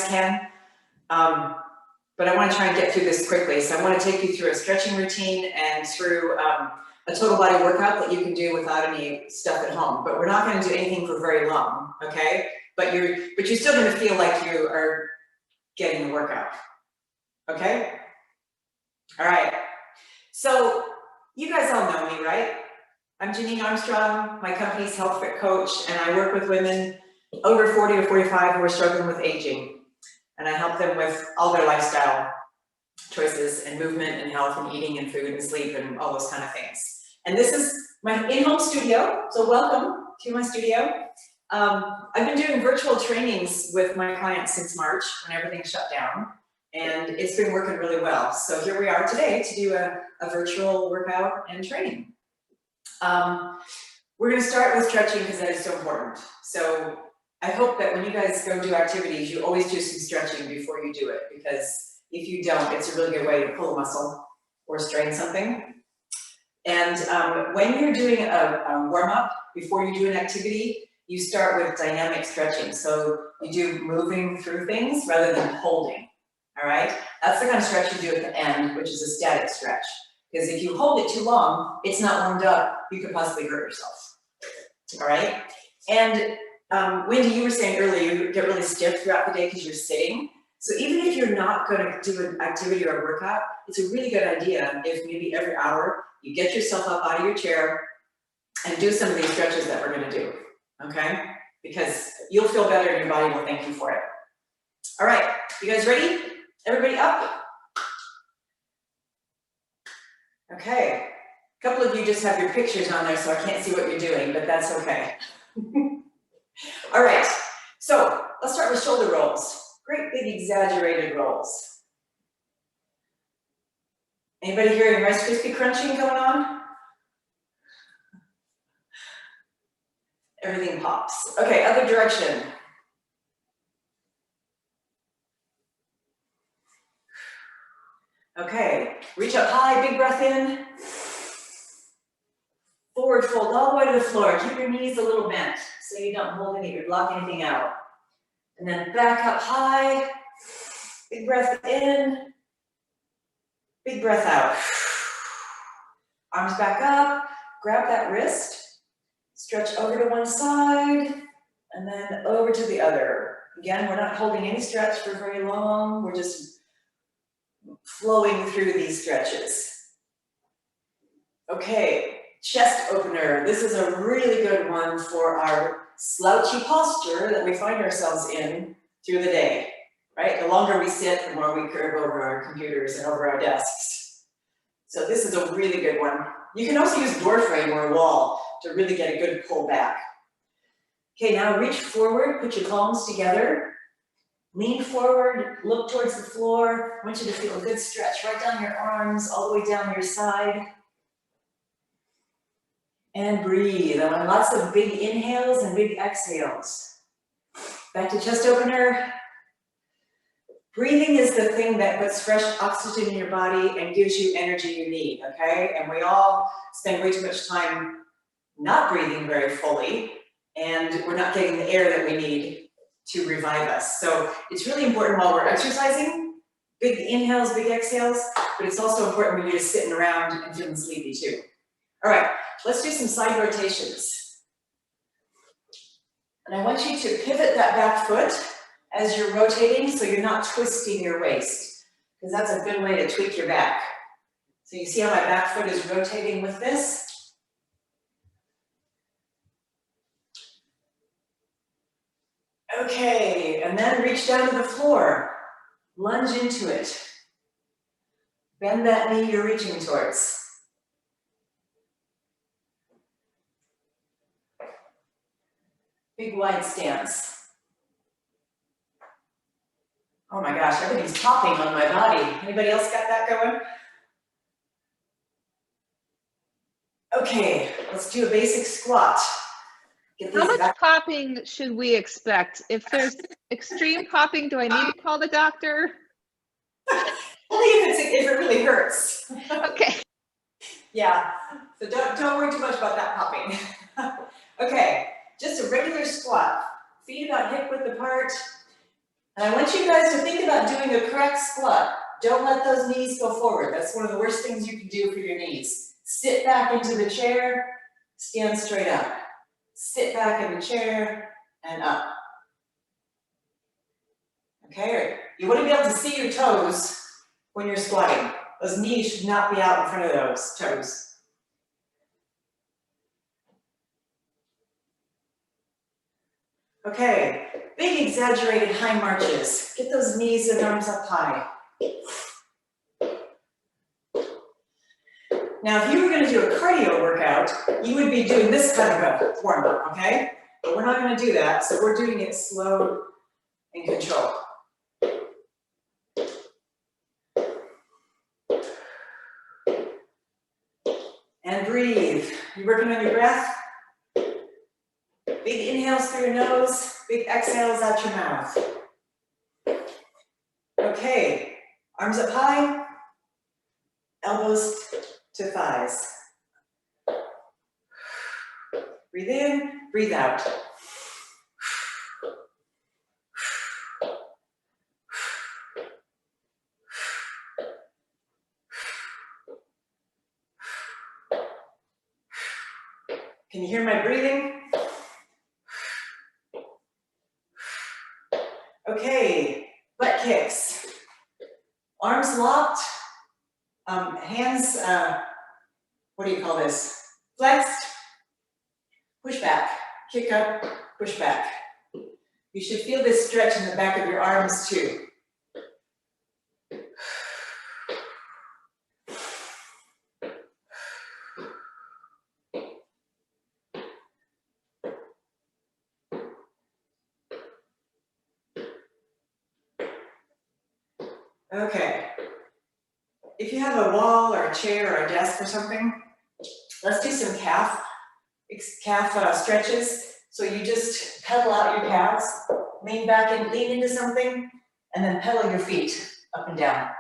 can. But I want to try and get through this quickly. So I want to take you through a stretching routine and through a total body workout that you can do without any stuff at home. But we're not going to do anything for very long, okay? But you're still going to feel like you are getting a workout, okay? All right. So you guys all know me, right? I'm Jenene Armstrong. My company's Health Fit Coach, and I work with women over 40 or 45 who are struggling with aging. And I help them with all their lifestyle choices and movement and health and eating and food and sleep and all those kind of things. And this is my in-home studio, so welcome to my studio. I've been doing virtual trainings with my clients since March when everything shut down, and it's been working really well. So here we are today to do a virtual workout and training. We're going to start with stretching because that is so important. So I hope that when you guys go do activities, you always do some stretching before you do it, because if you don't, it's a really good way to pull a muscle or strain something. And when you're doing a warm-up before you do an activity, you start with dynamic stretching. So you do moving through things rather than holding, all right? That's the kind of stretch you do at the end, which is a static stretch. Because if you hold it too long, it's not warmed up, you could possibly hurt yourself, all right? And Wendy, you were saying earlier, you get really stiff throughout the day because you're sitting. So even if you're not going to do an activity or a workout, it's a really good idea if maybe every hour you get yourself up out of your chair and do some of these stretches that we're going to do, okay? Because you'll feel better and your body will thank you for it. All right, you guys ready? Everybody up? Okay. A couple of you just have your pictures on there, so I can't see what you're doing, but that's okay. All right, so let's start with shoulder rolls. Great big exaggerated rolls. Anybody hearing Rice Krispie crunching going on? Everything pops. Okay, other direction. Okay, reach up high, big breath in. Forward fold all the way to the floor. Keep your knees a little bent so you don't hold any or block anything out. And then back up high. Big breath in. Big breath out. Arms back up. Grab that wrist. Stretch over to one side and then over to the other. Again, we're not holding any stretch for very long. We're just flowing through these stretches. Okay. Chest opener. This is a really good one for our slouchy posture that we find ourselves in through the day, right? The longer we sit, the more we curve over our computers and over our desks. So this is a really good one. You can also use door frame or a wall to really get a good pull back. Okay, now reach forward, put your palms together, lean forward, look towards the floor. I want you to feel a good stretch right down your arms, all the way down your side. And breathe. I want lots of big inhales and big exhales. Back to chest opener. Breathing is the thing that puts fresh oxygen in your body and gives you energy you need, okay? And we all spend way too much time not breathing very fully, and we're not getting the air that we need to revive us. So it's really important while we're exercising, big inhales, big exhales, but it's also important when you're just sitting around and feeling sleepy too. All right, let's do some side rotations. And I want you to pivot that back foot as you're rotating so you're not twisting your waist, because that's a good way to tweak your back. So you see how my back foot is rotating with this? Okay, and then reach down to the floor. Lunge into it. Bend that knee you're reaching towards. Big wide stance. Oh my gosh, everything's popping on my body. Anybody else got that going? Okay, let's do a basic squat. How much popping should we expect? If there's extreme popping, do I need to call the doctor? Only if it really hurts. Okay. Yeah, so don't worry too much about that popping. Okay, just a regular squat. Feet about hip width apart. And I want you guys to think about doing a correct squat. Don't let those knees go forward. That's one of the worst things you can do for your knees. Sit back into the chair, stand straight up. Sit back in the chair and up. Okay, you want to be able to see your toes when you're squatting. Those knees should not be out in front of those toes. Okay, big exaggerated high marches. Get those knees and arms up high. Now, if you were going to do a cardio workout, you would be doing this kind of a warm-up, okay? But we're not going to do that, so we're doing it slow and controlled. And breathe. You're working on your breath. Big inhales through your nose, big exhales out your mouth. Okay, arms up high, elbows to thighs. Breathe in, breathe out. Can you hear my breathing? Okay, butt kicks. Arms locked, hands, what do you call this? Flexed, push back, kick up, push back. You should feel this stretch in the back of your arms too. Okay, if you have a wall or a chair or a desk or something, let's do some calf stretches. So you just pedal out your calves, lean back and lean into something, and then pedal your feet up and down.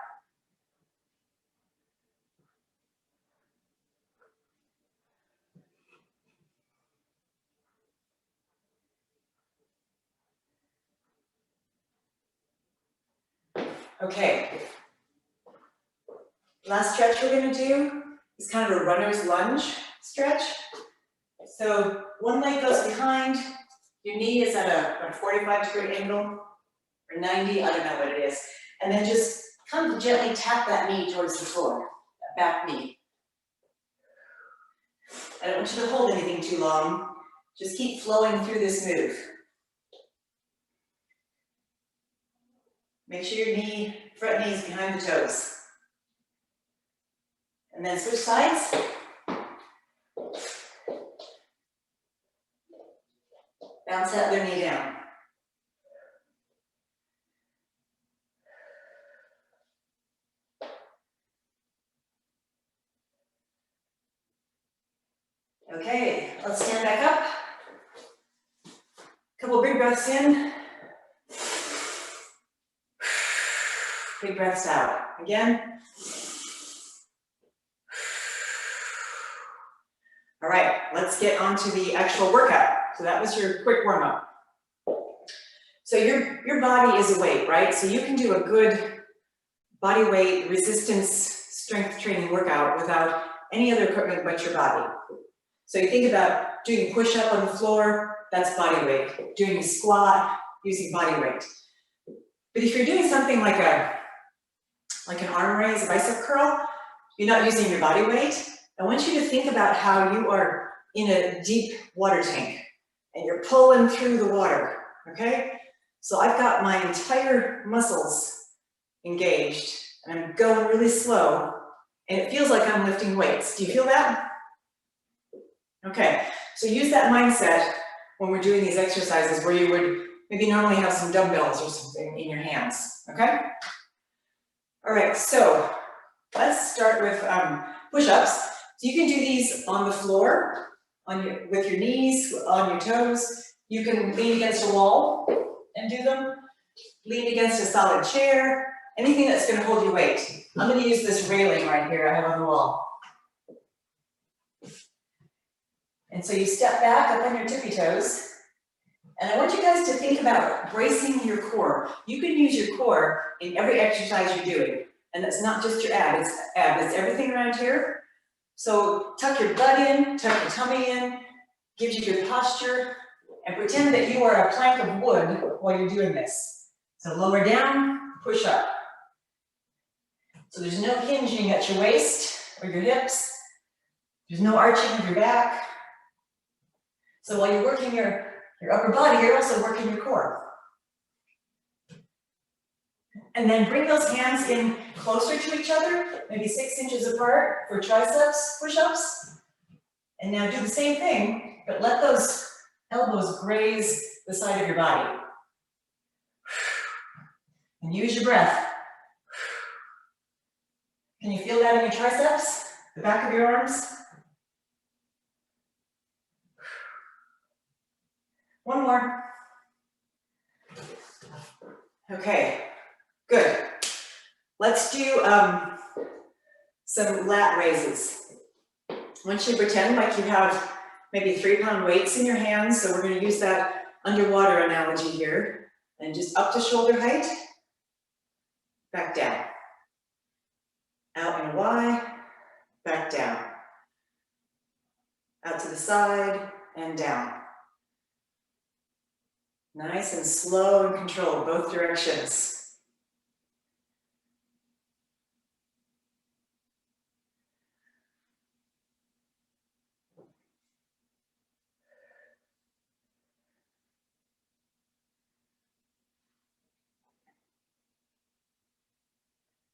Okay, last stretch we're going to do is kind of a runner's lunge stretch. So one leg goes behind, your knee is at a 45-degree angle, or 90, I don't know what it is. And then just kind of gently tap that knee towards the floor, that back knee. I don't want you to hold anything too long. Just keep flowing through this move. Make sure your front knee is behind the toes. And then switch sides. Bounce that other knee down. Okay, let's stand back up. Couple big breaths in. Big breaths out. Again. All right, let's get on to the actual workout. So that was your quick warm-up. So your body is a weight, right? So you can do a good body weight resistance strength training workout without any other equipment but your body. So you think about doing a push-up on the floor, that's body weight. Doing a squat, using body weight. But if you're doing something like an arm raise, a bicep curl, you're not using your body weight. I want you to think about how you are in a deep water tank and you're pulling through the water, okay? So I've got my entire muscles engaged and I'm going really slow and it feels like I'm lifting weights. Do you feel that? Okay, so use that mindset when we're doing these exercises where you would maybe normally have some dumbbells or something in your hands, okay? All right, so let's start with push-ups. So you can do these on the floor, with your knees, on your toes. You can lean against a wall and do them. Lean against a solid chair, anything that's gonna hold your weight. I'm gonna use this railing right here I have on the wall. And so you step back up on your tippy toes, And I want you guys to think about bracing your core. You can use your core in every exercise you're doing. And that's not just your ab, it's everything around here. So tuck your butt in, tuck your tummy in, gives you good posture, and pretend that you are a plank of wood while you're doing this. So lower down, push up. So there's no hinging at your waist or your hips. There's no arching of your back. So while you're working your upper body, you're also working your core. And then bring those hands in closer to each other, maybe 6 inches apart for triceps push-ups. And now do the same thing, but let those elbows graze the side of your body. And use your breath. Can you feel that in your triceps? The back of your arms? One more. Okay, good. Let's do some lat raises. I want you to pretend like you have maybe 3-pound weights in your hands. So we're going to use that underwater analogy here. And just up to shoulder height, back down. Out in a Y, back down. Out to the side and down. Nice and slow and controlled, both directions.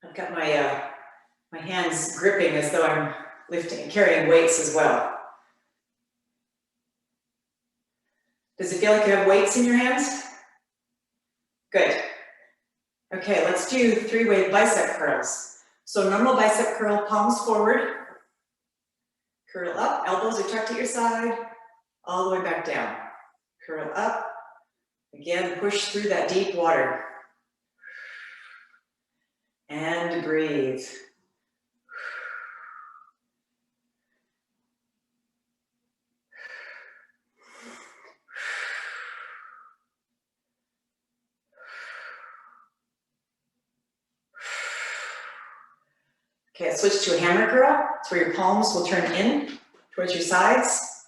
I've got my hands gripping as though I'm carrying weights as well. Does it feel like you have weights in your hands? Good. Okay, let's do 3-way bicep curls. So normal bicep curl, palms forward, curl up, elbows are tucked at your side, all the way back down. Curl up, again, push through that deep water. And breathe. Okay, switch to a hammer curl. It's where your palms will turn in towards your sides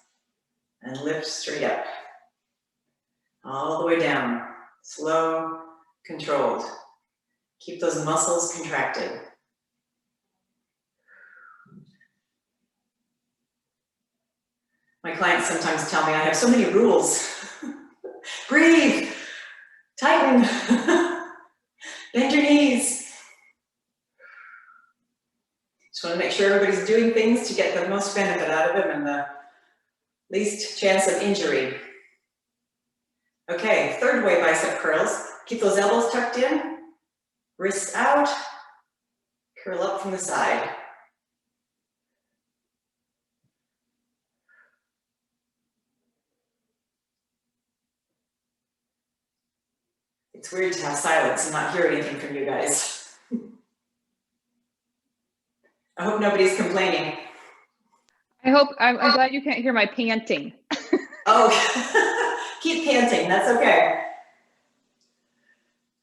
and lift straight up. All the way down. Slow, controlled. Keep those muscles contracted. My clients sometimes tell me I have so many rules. Breathe, tighten, bend your knees. Just want to make sure everybody's doing things to get the most benefit out of them and the least chance of injury. Okay, 3rd-way bicep curls. Keep those elbows tucked in, wrists out, curl up from the side. It's weird to have silence and not hear anything from you guys. I hope nobody's complaining. I'm glad you can't hear my panting. Oh, keep panting, that's okay.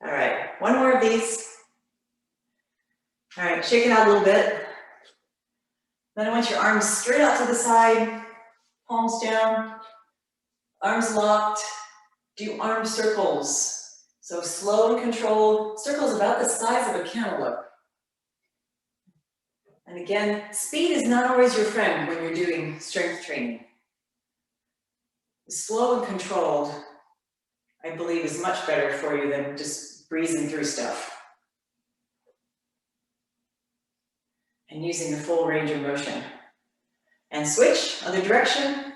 All right, one more of these. All right, shake it out a little bit. Then I want your arms straight out to the side, palms down, arms locked. Do arm circles. So slow and controlled, circles about the size of a cantaloupe. And again, speed is not always your friend when you're doing strength training. Slow and controlled, I believe, is much better for you than just breezing through stuff. And using the full range of motion. And switch, other direction.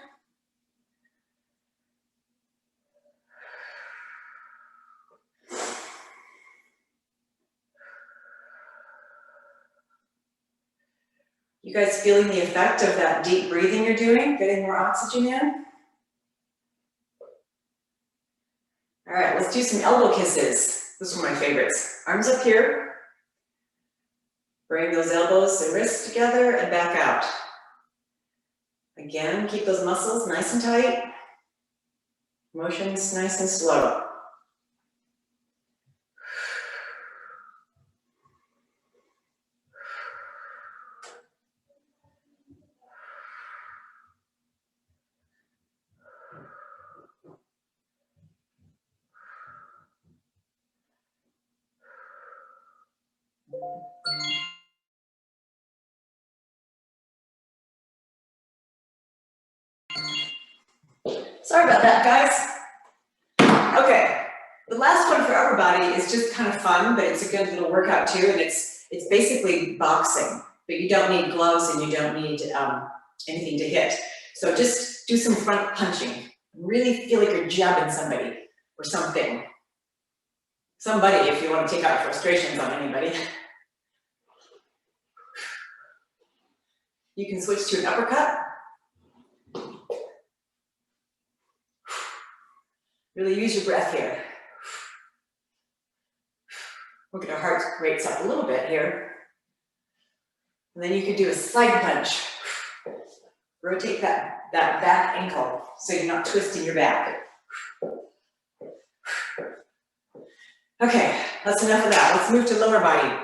You guys feeling the effect of that deep breathing you're doing, getting more oxygen in? All right, let's do some elbow kisses. Those are my favorites. Arms up here. Bring those elbows and wrists together and back out. Again, keep those muscles nice and tight. Motions nice and slow. Sorry about that, guys. Okay, the last one for upper body is just kind of fun, but it's a good little workout too, and it's basically boxing, but you don't need gloves and you don't need anything to hit. So just do some front punching. Really feel like you're jabbing somebody or something. Somebody, if you want to take out frustrations on anybody. You can switch to an uppercut. Really use your breath here. We'll get our heart rates up a little bit here. And then you can do a slide punch. Rotate that back ankle so you're not twisting your back. Okay, that's enough of that. Let's move to lower body.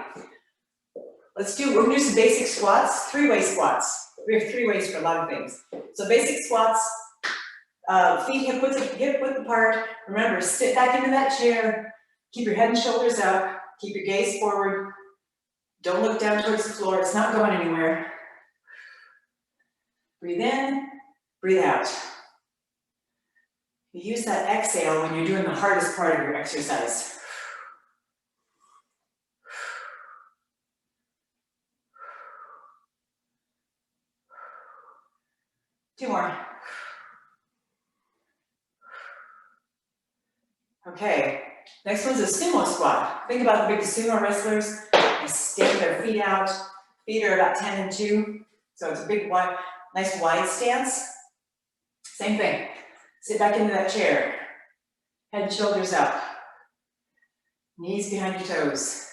We're gonna do some basic squats, three-way squats. We have three ways for a lot of things. So basic squats, feet hip width apart. Remember, sit back into that chair. Keep your head and shoulders up. Keep your gaze forward. Don't look down towards the floor. It's not going anywhere. Breathe in, breathe out. You use that exhale when you're doing the hardest part of your exercise. Two more. Okay, next one's a sumo squat. Think about the big sumo wrestlers. They stand their feet out. Feet are about 10 and 2. So it's a big, wide, nice wide stance. Same thing. Sit back into that chair. Head and shoulders up. Knees behind your toes.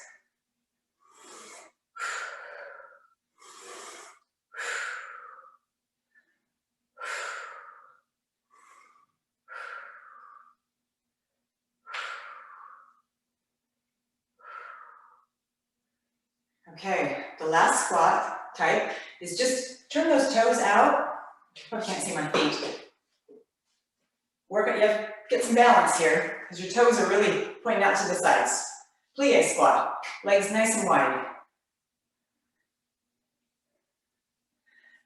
Okay, the last squat type is just turn those toes out. I can't see my feet. Work it, you have to get some balance here because your toes are really pointing out to the sides. Plie squat, legs nice and wide.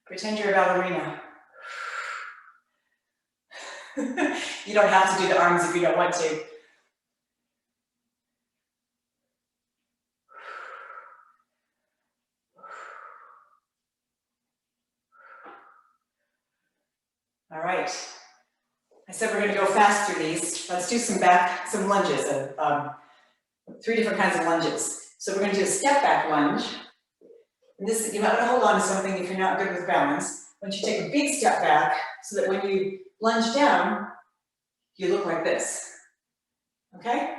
Pretend you're a ballerina. You don't have to do the arms if you don't want to. All right. I said we're going to go fast through these. Let's do some lunges, 3 different kinds of lunges. So we're going to do a step back lunge. And this, you might want to hold on to something if you're not good with balance. Once you take a big step back so that when you lunge down, you look like this. Okay?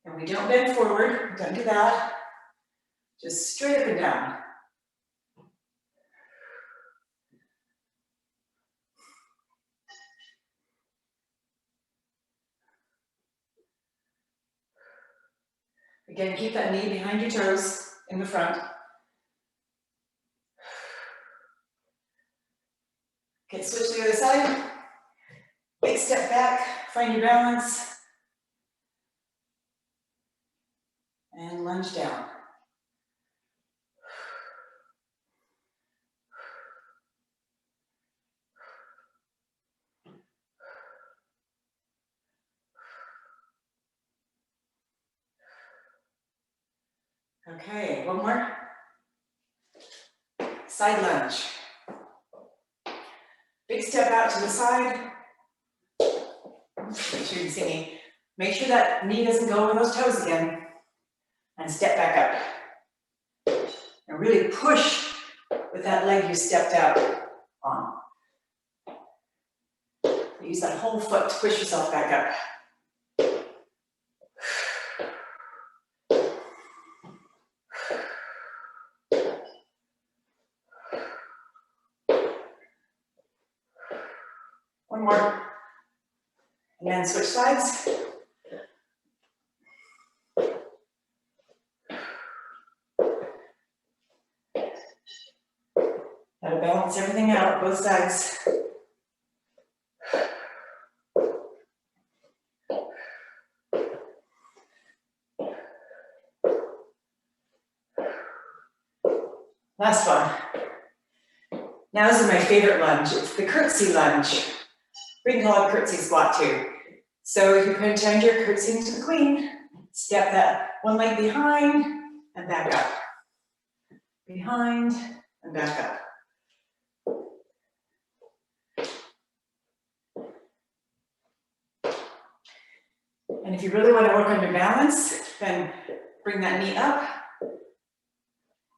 And we don't bend forward, don't do that. Just straight up and down. Again, keep that knee behind your toes in the front. Okay, switch to the other side. Big step back, find your balance. And lunge down. Okay, one more. Side lunge. Big step out to the side. Make sure you can see me. Make sure that knee doesn't go over those toes again. And step back up. And really push with that leg you stepped out on. Use that whole foot to push yourself back up. One more. And switch sides. Gotta balance everything out, both sides. Last one. Now this is my favorite lunge. It's the curtsy lunge. We can call it curtsy squat too. So if you pretend you're curtsying to the queen, step that one leg behind and back up. Behind and back up. And if you really want to work on your balance, then bring that knee up.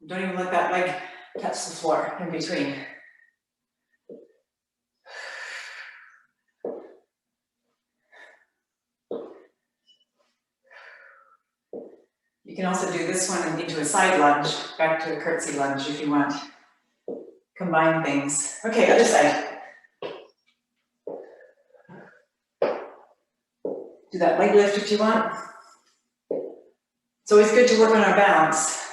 Don't even let that leg touch the floor in between. You can also do this one into a side lunge, back to a curtsy lunge if you want. Combine things. Okay, other side. Do that leg lift if you want. It's always good to work on our balance,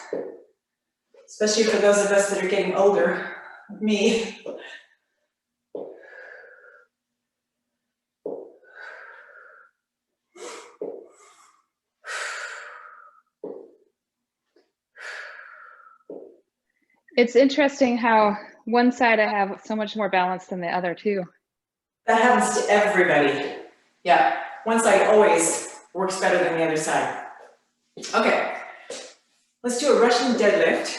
especially for those of us that are getting older, like me. It's interesting how one side I have so much more balance than the other too. That happens to everybody. Yeah, one side always works better than the other side. Okay, let's do a Russian deadlift.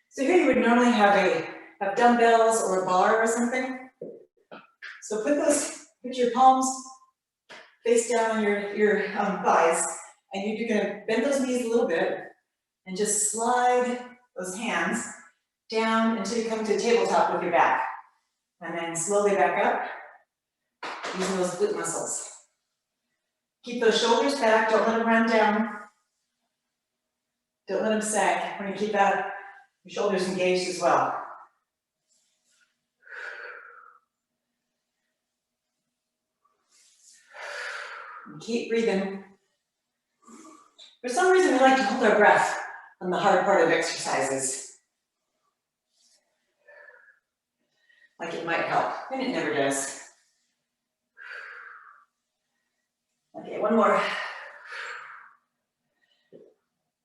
So here you would normally have dumbbells or a bar or something. So put your palms face down on your thighs, and you're gonna bend those knees a little bit and just slide those hands down until you come to a tabletop with your back. And then slowly back up, using those glute muscles. Keep those shoulders back, don't let them run down. Don't let them sag. We're gonna keep your shoulders engaged as well. And keep breathing. For some reason, we like to hold our breath on the hard part of exercises. Like it might help, and it never does. Okay, one more.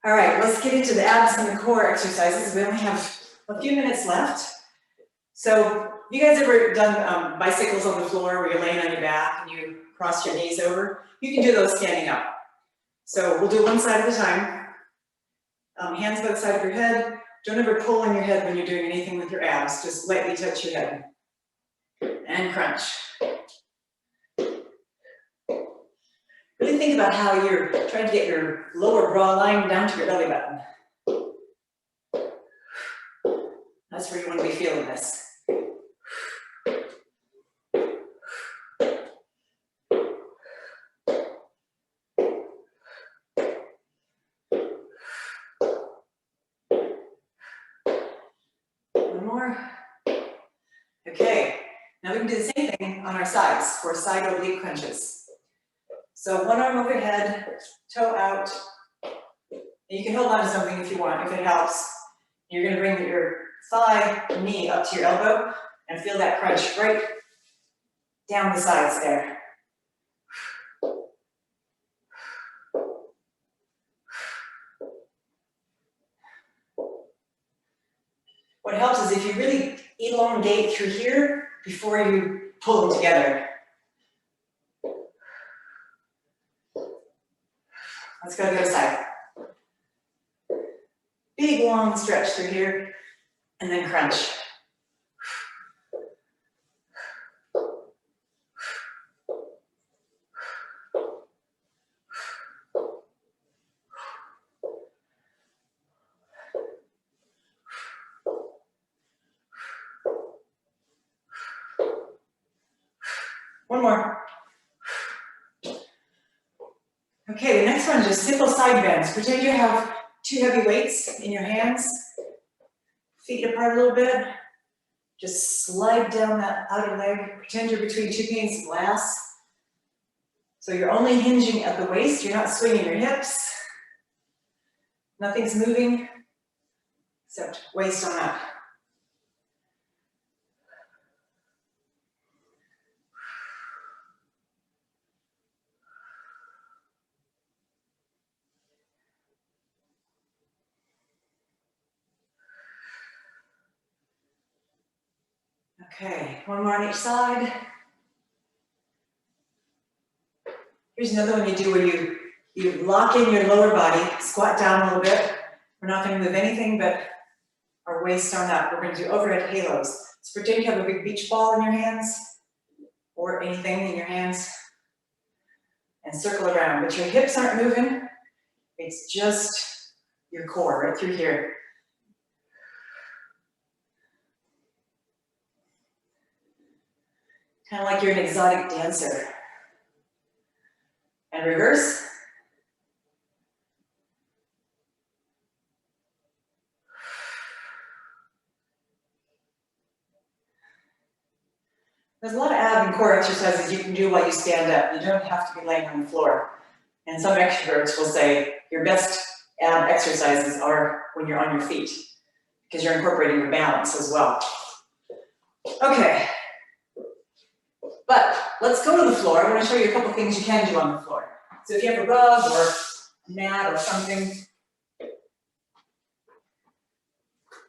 All right, let's get into the abs and the core exercises. We only have a few minutes left. So, you guys ever done bicycles on the floor where you're laying on your back and you cross your knees over? You can do those standing up. So we'll do one side at a time. Hands by the side of your head. Don't ever pull on your head when you're doing anything with your abs. Just lightly touch your head. And crunch. Really think about how you're trying to get your lower bra line down to your belly button. That's where you want to be feeling this. One more. Okay, now we can do the same thing on our sides for side oblique crunches. So one arm overhead, toe out. You can hold on to something if you want, if it helps. You're going to bring your thigh, knee up to your elbow and feel that crunch right down the sides there. What helps is if you really elongate through here before you pull them together. Let's go to the other side. Big long stretch through here, and then crunch. One more. Okay, the next one is just simple side bends. Pretend you have two heavy weights in your hands, feet apart a little bit. Just slide down that outer leg. Pretend you're between two panes of glass. So you're only hinging at the waist, you're not swinging your hips. Nothing's moving except waist on up. Okay, one more on each side. Here's another one you do where you lock in your lower body, squat down a little bit. We're not going to move anything but our waist on up. We're going to do overhead halos. So pretend you have a big beach ball in your hands or anything in your hands and circle around. But your hips aren't moving. It's just your core right through here. Kind of like you're an exotic dancer. And reverse. There's a lot of ab and core exercises you can do while you stand up. You don't have to be laying on the floor. And some extroverts will say your best ab exercises are when you're on your feet, because you're incorporating your balance as well. Okay. But let's go to the floor. I want to show you a couple things you can do on the floor. So if you have a rug or a mat or something,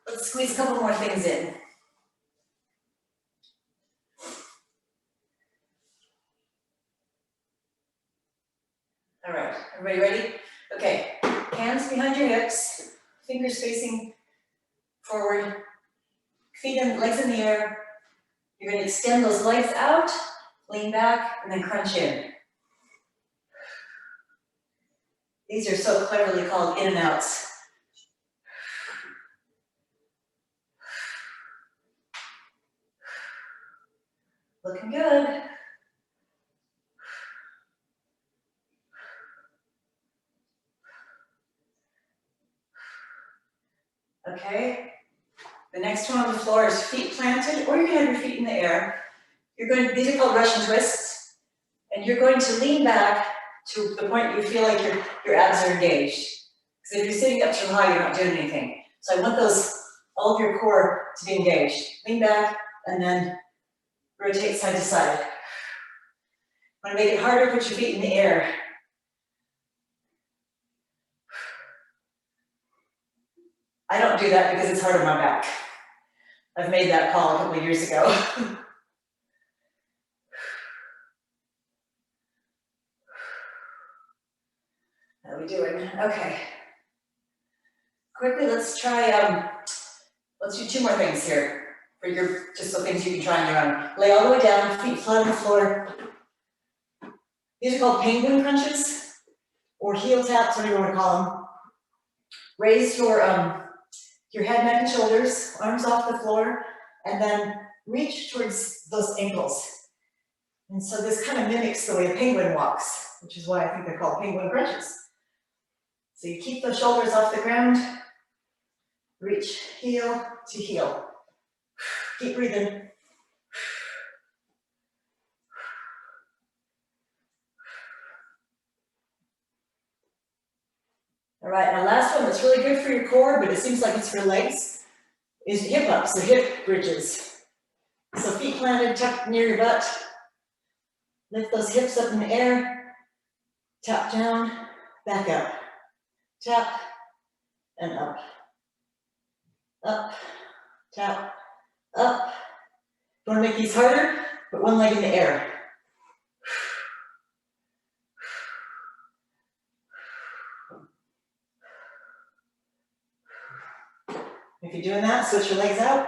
let's squeeze a couple more things in. All right, everybody ready? Okay, hands behind your hips, fingers facing forward, feet and legs in the air. You're going to extend those legs out, lean back, and then crunch in. These are so cleverly called in and outs. Looking good. Okay. The next one on the floor is feet planted, or you can have your feet in the air. These are called Russian twists, and you're going to lean back to the point you feel like your abs are engaged. Because if you're sitting up too high, you're not doing anything. So I want all of your core to be engaged. Lean back, and then rotate side to side. Want to make it harder, put your feet in the air. I don't do that because it's hard on my back. I've made that call a couple of years ago. How are we doing? Okay. Quickly, let's try, let's do two more things here. Just so things you can try on your own. Lay all the way down, feet flat on the floor. These are called penguin crunches, or heel taps, whatever you want to call them. Raise your head, neck, and shoulders, arms off the floor, and then reach towards those ankles. And so this kind of mimics the way a penguin walks, which is why I think they're called penguin crunches. So you keep the shoulders off the ground, reach heel to heel. Keep breathing. All right, now last one that's really good for your core, but it seems like it's for legs, is hip ups, the hip bridges. So feet planted, tucked near your butt. Lift those hips up in the air, tap down, back up. Tap, and up. Up, tap, up. You want to make these harder? Put one leg in the air. If you're doing that, switch your legs out.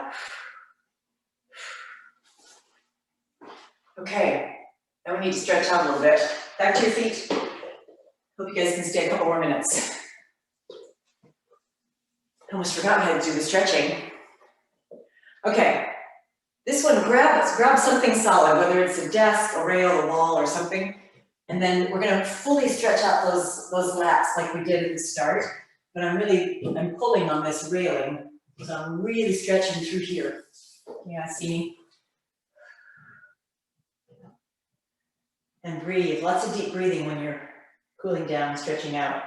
Okay, now we need to stretch out a little bit. Back to your feet. Hope you guys can stay a couple more minutes. I almost forgot how to do the stretching. Okay, this one, grab something solid, whether it's a desk, a rail, a wall, or something, and then we're gonna fully stretch out those lats like we did at the start, but I'm pulling on this railing, so I'm really stretching through here. Yeah, see me? And breathe, lots of deep breathing when you're cooling down, stretching out.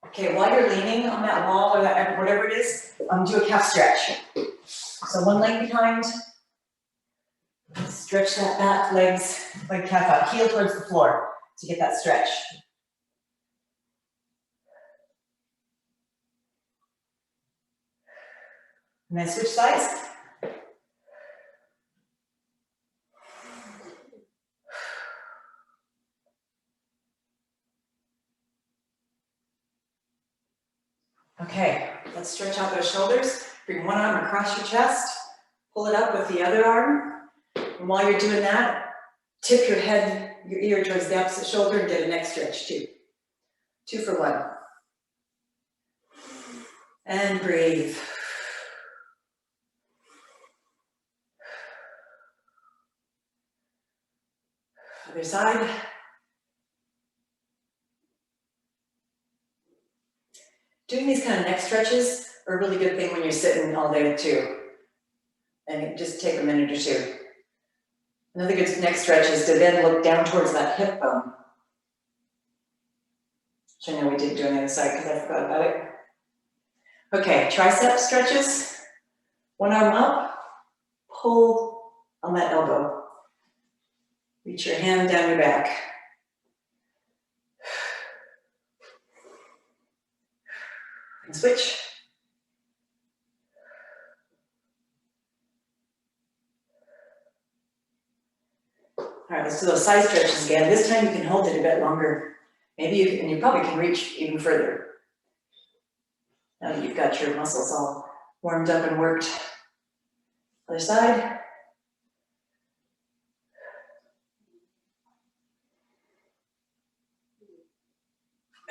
Okay, while you're leaning on that wall or that, whatever it is, do a calf stretch. So one leg behind, stretch that back, leg calf out, heel towards the floor to get that stretch. And then switch sides. Okay, let's stretch out those shoulders. Bring one arm across your chest, pull it up with the other arm. And while you're doing that, tip your head, your ear towards the opposite shoulder and get a neck stretch too. 2 for 1. And breathe. Other side. Doing these kind of neck stretches are a really good thing when you're sitting all day too. And just take a minute or 2. Another good neck stretch is to then look down towards that hip bone. Which I know we did do on the other side because I forgot about it. Okay, tricep stretches. One arm up, pull on that elbow. Reach your hand down your back. And switch. All right, let's do those side stretches again. This time you can hold it a bit longer. Maybe you can, and you probably can reach even further. Now that you've got your muscles all warmed up and worked. Other side.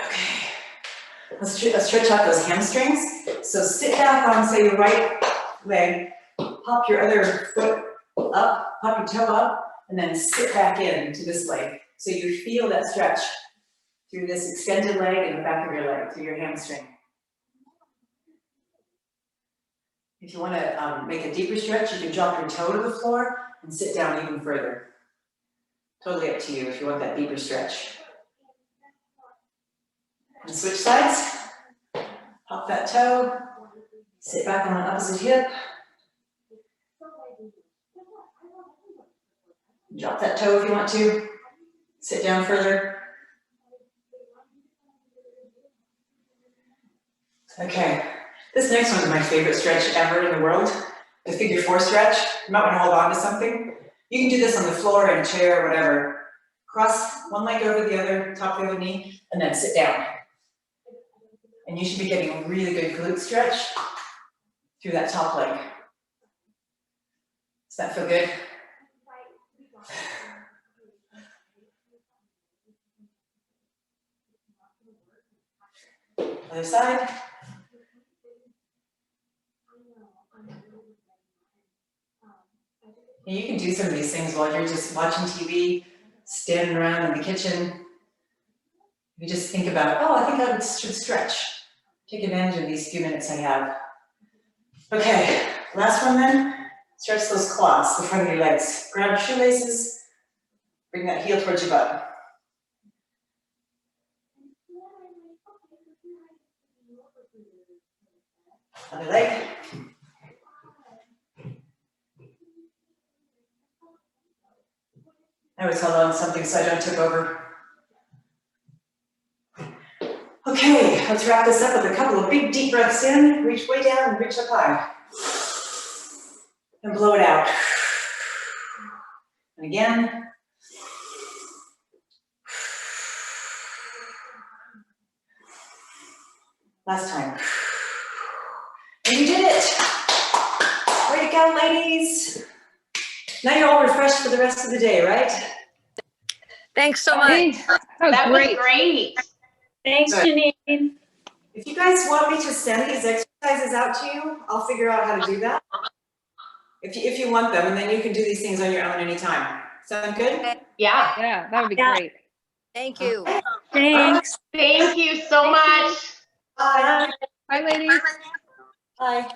Okay. Let's stretch out those hamstrings. So sit back on, say, your right leg, pop your other foot up, pop your toe up, and then sit back into this leg. So you feel that stretch through this extended leg and the back of your leg, through your hamstring. If you want to make a deeper stretch, you can drop your toe to the floor and sit down even further. Totally up to you if you want that deeper stretch. And switch sides. Pop that toe. Sit back on the opposite hip. Drop that toe if you want to. Sit down further. Okay. This next one is my favorite stretch ever in the world, the figure 4 stretch. You might want to hold on to something. You can do this on the floor, in a chair, or whatever. Cross one leg over the other, top of the other knee, and then sit down. And you should be getting a really good glute stretch through that top leg. Does that feel good? Other side. And you can do some of these things while you're just watching TV, standing around in the kitchen. You just think about, oh, I think I should stretch. Take advantage of these few minutes I have. Okay, last one then. Stretch those quads, the front of your legs. Grab your shoelaces, bring that heel towards your butt. Other leg. I always held on to something so I don't tip over. Okay, let's wrap this up with a couple of big deep breaths in. Reach way down and reach up high. And blow it out. And again. Last time. And you did it! Way to go, ladies! Now you're all refreshed for the rest of the day, right? Thanks so much. That was great. great. Thanks, Good. Jenene. If you guys want me to send these exercises out to you, I'll figure out how to do that. If you want them, and then you can do these things on your own anytime. Sound good? Yeah. Yeah, that would be Yeah. great. Thank you. Thanks. Thank you so much. Bye. Bye, ladies. Bye.